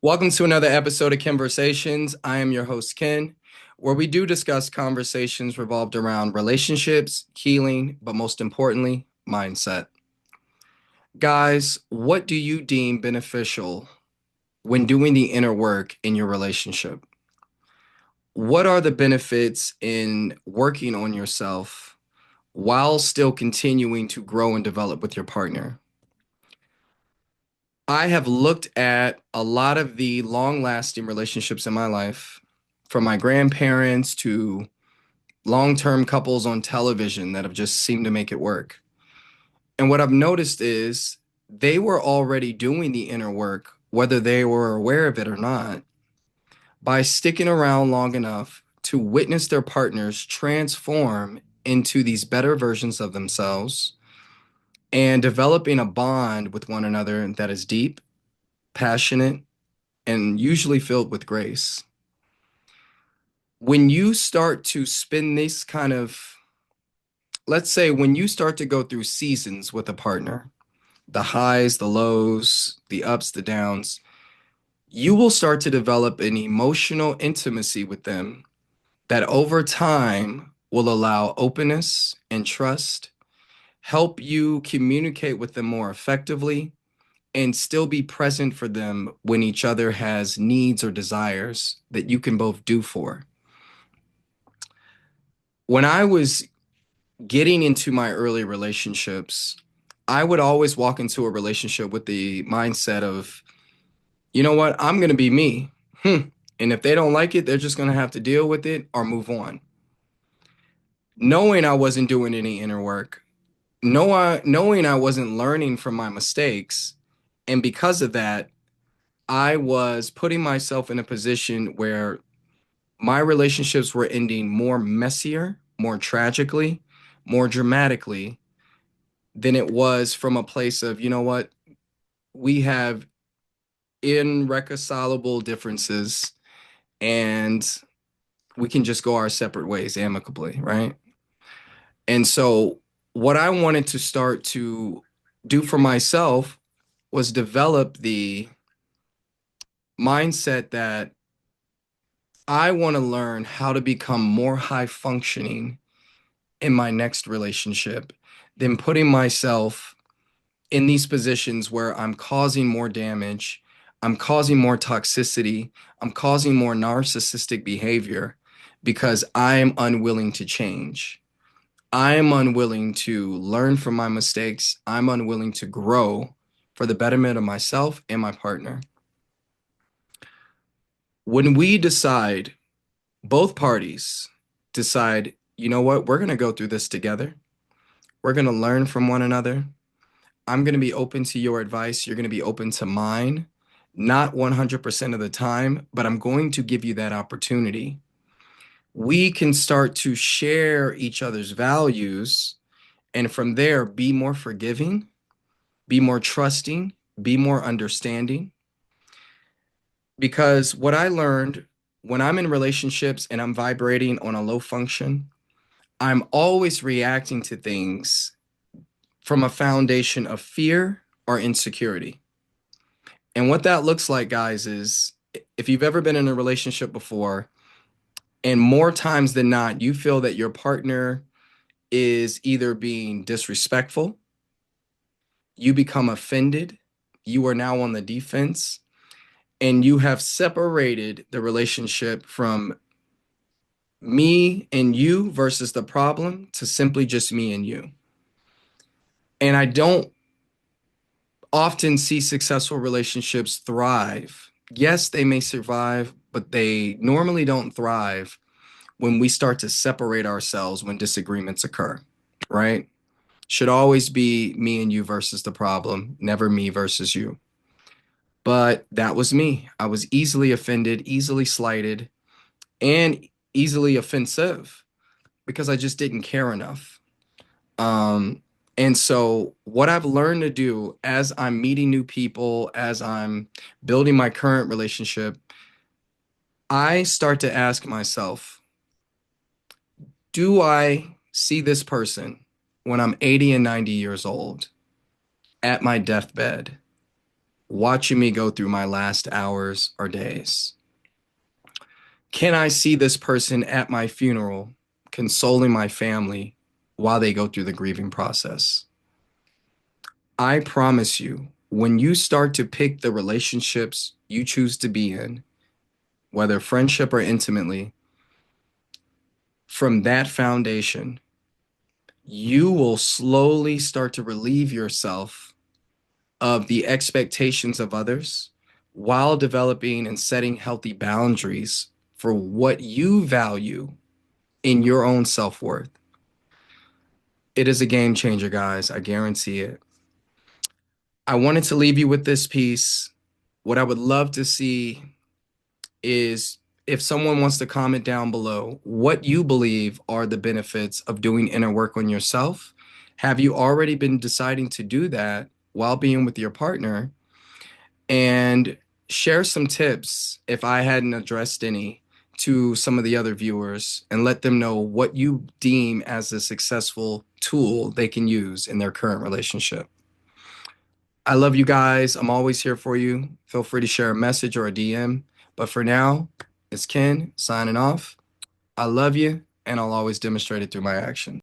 Welcome to another episode of Conversations. I am your host, Ken, where we do discuss conversations revolved around relationships, healing, but most importantly, mindset. Guys, what do you deem beneficial when doing the inner work in your relationship? What are the benefits in working on yourself while still continuing to grow and develop with your partner? I have looked at a lot of the long-lasting relationships in my life, from my grandparents to long-term couples on television that have just seemed to make it work. And what I've noticed is they were already doing the inner work, whether they were aware of it or not, by sticking around long enough to witness their partners transform into these better versions of themselves and developing a bond with one another that is deep, passionate, and usually filled with grace. When you start to spin this kind of, let's say, when you start to go through seasons with a partner, the highs, the lows, the ups, the downs, you will start to develop an emotional intimacy with them that over time will allow openness and trust, help you communicate with them more effectively, and still be present for them when each other has needs or desires that you can both do for. When I was getting into my early relationships, I would always walk into a relationship with the mindset of, you know what, I'm going to be me. And if they don't like it, they're just going to have to deal with it or move on. Knowing I wasn't doing any inner work, knowing I wasn't learning from my mistakes. And because of that, I was putting myself in a position where my relationships were ending more messier, more tragically, more dramatically than it was from a place of, you know what, we have irreconcilable differences and we can just go our separate ways amicably, right? And so, what I wanted to start to do for myself was develop the mindset that I want to learn how to become more high functioning in my next relationship than putting myself in these positions where I'm causing more damage, I'm causing more toxicity, I'm causing more narcissistic behavior because I'm unwilling to change. I'm unwilling to learn from my mistakes. I'm unwilling to grow for the betterment of myself and my partner. When we decide, both parties decide, you know what, we're going to go through this together. We're going to learn from one another. I'm going to be open to your advice. You're going to be open to mine. Not 100% of the time, but I'm going to give you that opportunity. We can start to share each other's values and from there be more forgiving, be more trusting, be more understanding. Because what I learned when I'm in relationships and I'm vibrating on a low function, I'm always reacting to things from a foundation of fear or insecurity. And what that looks like, guys, is if you've ever been in a relationship before, and more times than not, you feel that your partner is either being disrespectful, you become offended, you are now on the defense, and you have separated the relationship from me and you versus the problem to simply just me and you. And I don't often see successful relationships thrive. Yes, they may survive, but they normally don't thrive when we start to separate ourselves when disagreements occur, right? Should always be me and you versus the problem, never me versus you. But that was me. I was easily offended, easily slighted, and easily offensive because I just didn't care enough. Um, and so, what I've learned to do as I'm meeting new people, as I'm building my current relationship, I start to ask myself, do I see this person when I'm 80 and 90 years old at my deathbed? watching me go through my last hours or days? Can I see this person at my funeral, consoling my family while they go through the grieving process? I promise you, when you start to pick the relationships you choose to be in, whether friendship or intimately, from that foundation, you will slowly start to relieve yourself of the expectations of others while developing and setting healthy boundaries for what you value in your own self-worth. It is a game changer, guys. I guarantee it. I wanted to leave you with this piece. What I would love to see is if someone wants to comment down below what you believe are the benefits of doing inner work on yourself. Have you already been deciding to do that while being with your partner? And share some tips, if I hadn't addressed any, to some of the other viewers and let them know what you deem as a successful tool they can use in their current relationship. I love you guys. I'm always here for you. Feel free to share a message or a DM. But for now, it's Ken signing off. I love you, and I'll always demonstrate it through my action.